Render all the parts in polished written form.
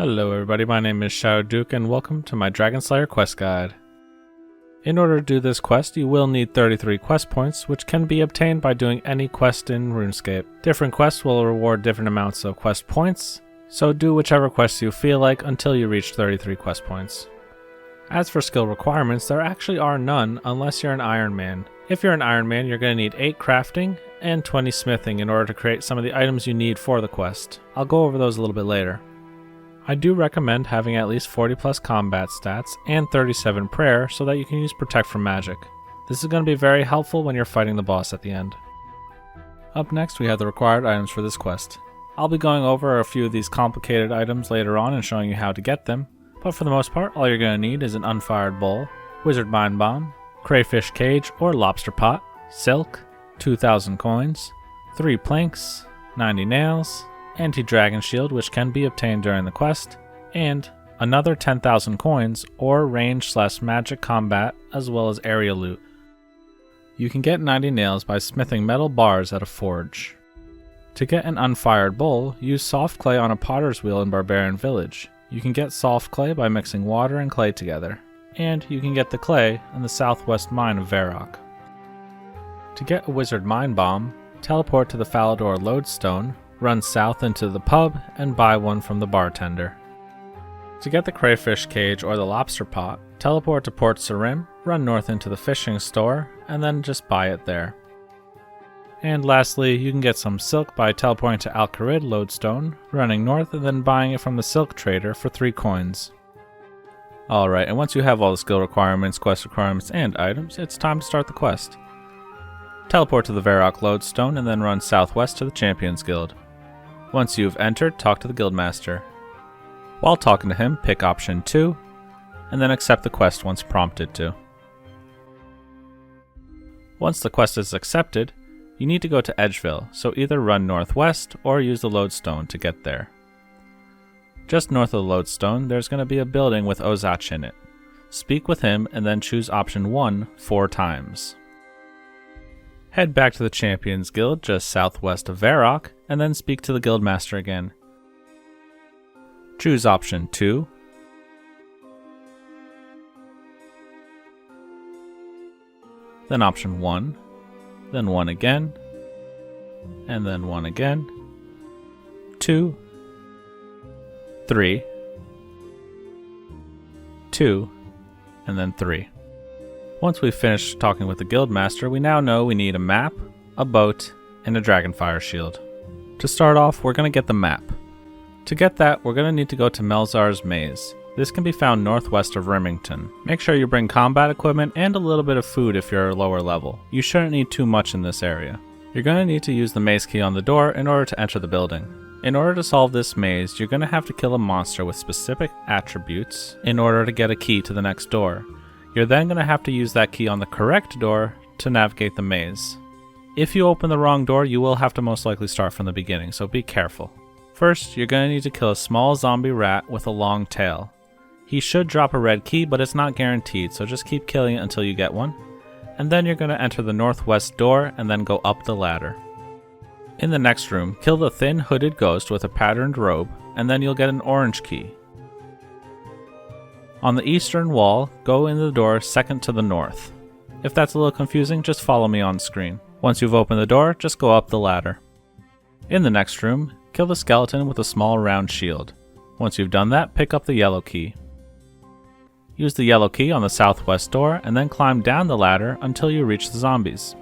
Hello everybody, my name is Shadow Duke and welcome to my Dragon Slayer quest guide. In order to do this quest, you will need 33 quest points, which can be obtained by doing any quest in Runescape. Different quests will reward different amounts of quest points, so do whichever quests you feel like until you reach 33 quest points. As for skill requirements, there actually are none unless you're an Ironman. If you're an Ironman, you're going to need 8 crafting and 20 smithing in order to create some of the items you need for the quest. I'll go over those a little bit later. I do recommend having at least 40 plus combat stats and 37 prayer so that you can use protect from magic. This is going to be very helpful when you're fighting the boss at the end. Up next we have the required items for this quest. I'll be going over a few of these complicated items later on and showing you how to get them, but for the most part all you're going to need is an unfired bowl, wizard mind bomb, crayfish cage or lobster pot, silk, 2,000 coins, 3 planks, 90 nails, anti-dragon shield which can be obtained during the quest, and another 10,000 coins or range/magic combat as well as area loot. You can get 90 nails by smithing metal bars at a forge. To get an unfired bowl, use soft clay on a potter's wheel in Barbarian Village. You can get soft clay by mixing water and clay together, and you can get the clay in the southwest mine of Varrock. To get a wizard mind bomb, teleport to the Falador lodestone, run south into the pub, and buy one from the bartender. To get the crayfish cage or the lobster pot, teleport to Port Sarim, run north into the fishing store, and then just buy it there. And lastly, you can get some silk by teleporting to Al-Kharid lodestone, running north, and then buying it from the silk trader for 3 coins. Alright, and once you have all the skill requirements, quest requirements, and items, it's time to start the quest. Teleport to the Varrock lodestone and then run southwest to the Champions Guild. Once you've entered, talk to the Guildmaster. While talking to him, pick option 2, and then accept the quest once prompted to. Once the quest is accepted, you need to go to Edgeville, so either run northwest or use the lodestone to get there. Just north of the lodestone, there's going to be a building with Ozach in it. Speak with him and then choose option 1 4 times. Head back to the Champions Guild just southwest of Varrock, and then speak to the Guildmaster again. Choose option 2. Then option 1. Then 1 again. And then 1 again. 2. 3. 2. And then 3. Once we've finished talking with the Guildmaster, we now know we need a map, a boat, and a Dragonfire shield. To start off, we're going to get the map. To get that, we're going to need to go to Melzar's Maze. This can be found northwest of Remington. Make sure you bring combat equipment and a little bit of food if you're a lower level. You shouldn't need too much in this area. You're going to need to use the maze key on the door in order to enter the building. In order to solve this maze, you're going to have to kill a monster with specific attributes in order to get a key to the next door. You're then going to have to use that key on the correct door to navigate the maze. If you open the wrong door, you will have to most likely start from the beginning, so be careful. First, you're going to need to kill a small zombie rat with a long tail. He should drop a red key, but it's not guaranteed, so just keep killing it until you get one. And then you're going to enter the northwest door and then go up the ladder. In the next room, kill the thin hooded ghost with a patterned robe, and then you'll get an orange key. On the eastern wall, go in the door second to the north. If that's a little confusing, just follow me on screen. Once you've opened the door, just go up the ladder. In the next room, kill the skeleton with a small round shield. Once you've done that, pick up the yellow key. Use the yellow key on the southwest door and then climb down the ladder until you reach the zombies.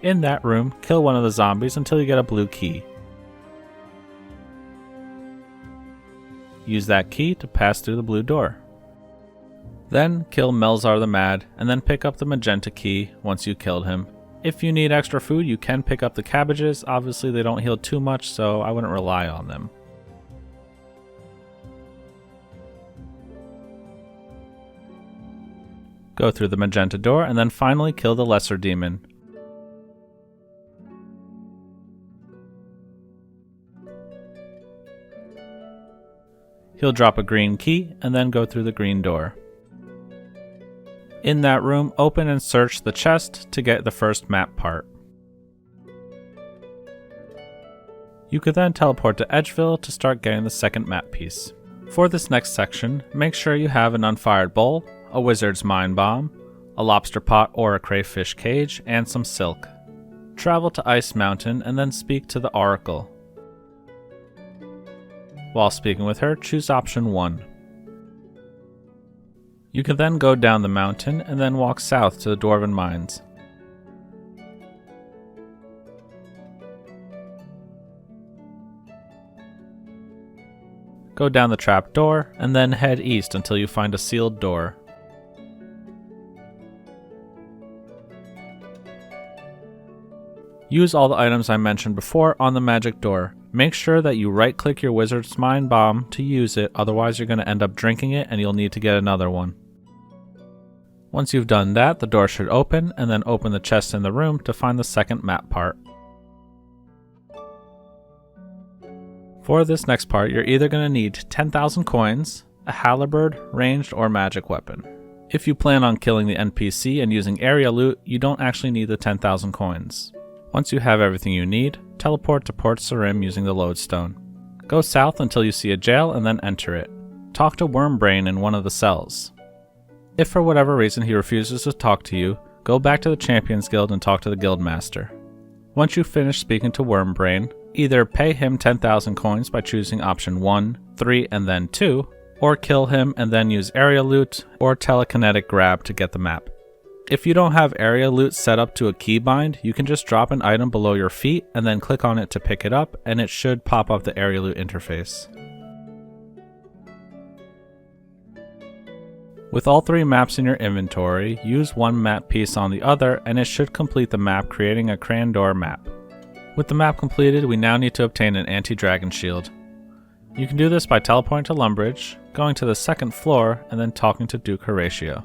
In that room, kill one of the zombies until you get a blue key. Use that key to pass through the blue door. Then kill Melzar the Mad, and then pick up the magenta key once you killed him. If you need extra food, you can pick up the cabbages. Obviously they don't heal too much, so I wouldn't rely on them. Go through the magenta door, and then finally kill the lesser demon. He'll drop a green key and then go through the green door. In that room, open and search the chest to get the first map part. You could then teleport to Edgeville to start getting the second map piece. For this next section, make sure you have an unfired bowl, a wizard's mine bomb, a lobster pot or a crayfish cage, and some silk. Travel to Ice Mountain and then speak to the Oracle. While speaking with her, choose option 1. You can then go down the mountain and then walk south to the Dwarven Mines. Go down the trap door and then head east until you find a sealed door. Use all the items I mentioned before on the magic door. Make sure that you right-click your Wizard's Mine Bomb to use it, otherwise you're going to end up drinking it and you'll need to get another one. Once you've done that, the door should open, and then open the chest in the room to find the second map part. For this next part, you're either going to need 10,000 coins, a halberd, ranged, or magic weapon. If you plan on killing the NPC and using area loot, you don't actually need the 10,000 coins. Once you have everything you need, teleport to Port Sarim using the lodestone. Go south until you see a jail and then enter it. Talk to Wormbrain in one of the cells. If for whatever reason he refuses to talk to you, go back to the Champions Guild and talk to the Guildmaster. Once you finish speaking to Wormbrain, either pay him 10,000 coins by choosing option 1, 3, and then 2, or kill him and then use area loot or telekinetic grab to get the map. If you don't have area loot set up to a keybind, you can just drop an item below your feet and then click on it to pick it up, and it should pop up the area loot interface. With all 3 maps in your inventory, use one map piece on the other and it should complete the map, creating a Crandor map. With the map completed, we now need to obtain an anti-dragon shield. You can do this by teleporting to Lumbridge, going to the 2nd floor, and then talking to Duke Horatio.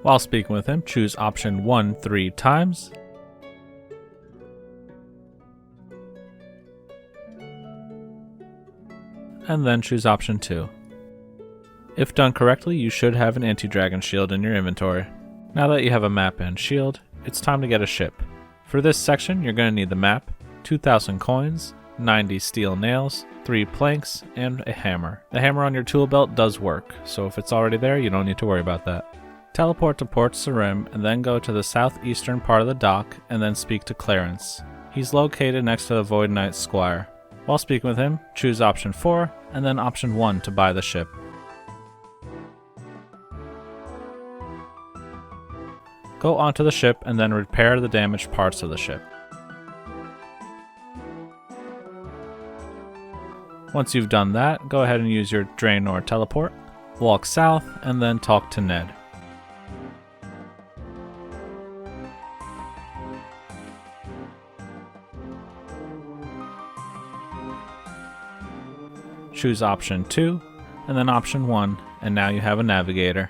While speaking with him, choose option 1 3 times. And then choose option 2. If done correctly, you should have an anti-dragon shield in your inventory. Now that you have a map and shield, it's time to get a ship. For this section, you're going to need the map, 2,000 coins, 90 steel nails, 3 planks, and a hammer. The hammer on your tool belt does work, so if it's already there, you don't need to worry about that. Teleport to Port Sarim and then go to the southeastern part of the dock and then speak to Clarence. He's located next to the Void Knight's Squire. While speaking with him, choose option 4 and then option 1 to buy the ship. Go onto the ship and then repair the damaged parts of the ship. Once you've done that, go ahead and use your Draenor teleport, walk south, and then talk to Ned. Choose option 2, and then option 1, and now you have a navigator.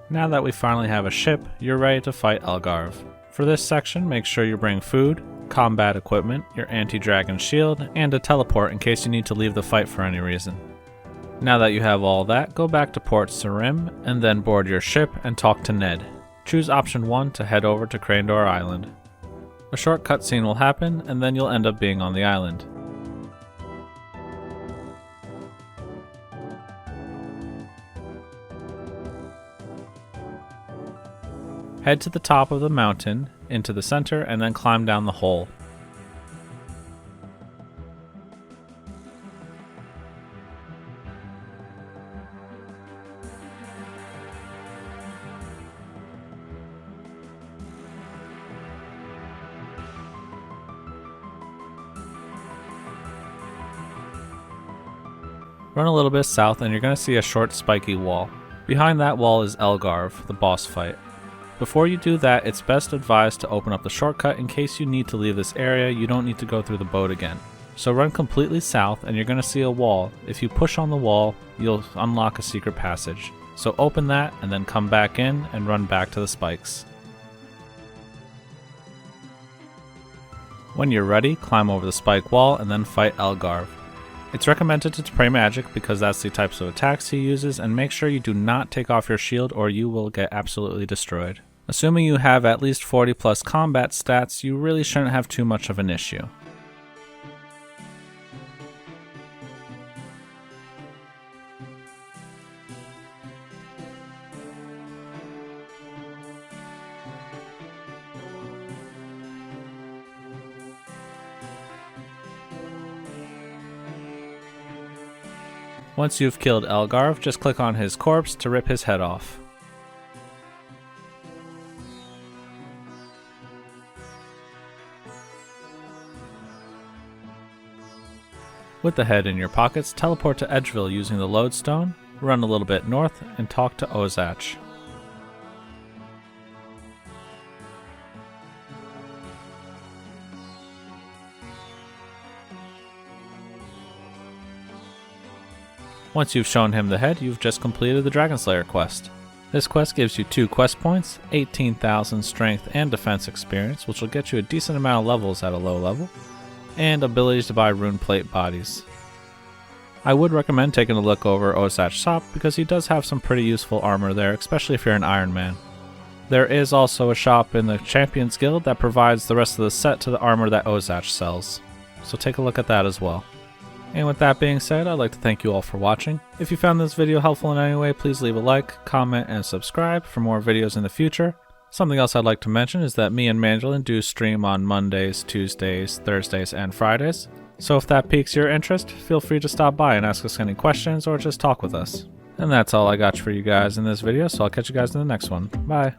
Now that we finally have a ship, you're ready to fight Elgarv. For this section, make sure you bring food, combat equipment, your anti-dragon shield, and a teleport in case you need to leave the fight for any reason. Now that you have all that, go back to Port Sarim, and then board your ship and talk to Ned. Choose option 1 to head over to Crandor Island. A short cutscene will happen, and then you'll end up being on the island. Head to the top of the mountain, into the center, and then climb down the hole. Run a little bit south and you're going to see a short spiky wall. Behind that wall is Elgarv, the boss fight. Before you do that, it's best advised to open up the shortcut in case you need to leave this area. You don't need to go through the boat again. So run completely south and you're going to see a wall. If you push on the wall, you'll unlock a secret passage. So open that and then come back in and run back to the spikes. When you're ready, climb over the spike wall and then fight Elgarv. It's recommended to pray magic because that's the types of attacks he uses, and make sure you do not take off your shield or you will get absolutely destroyed. Assuming you have at least 40 plus combat stats, you really shouldn't have too much of an issue. Once you've killed Elgarv, just click on his corpse to rip his head off. With the head in your pockets, teleport to Edgeville using the lodestone, run a little bit north, and talk to Ozach. Once you've shown him the head, you've just completed the Dragon Slayer quest. This quest gives you 2 quest points, 18,000 strength and defense experience, which will get you a decent amount of levels at a low level, and abilities to buy rune plate bodies. I would recommend taking a look over Ozach's shop because he does have some pretty useful armor there, especially if you're an Ironman. There is also a shop in the Champions Guild that provides the rest of the set to the armor that Ozach sells, so take a look at that as well. And with that being said, I'd like to thank you all for watching. If you found this video helpful in any way, please leave a like, comment, and subscribe for more videos in the future. Something else I'd like to mention is that me and Mandolin do stream on Mondays, Tuesdays, Thursdays, and Fridays. So if that piques your interest, feel free to stop by and ask us any questions or just talk with us. And that's all I got for you guys in this video, so I'll catch you guys in the next one. Bye!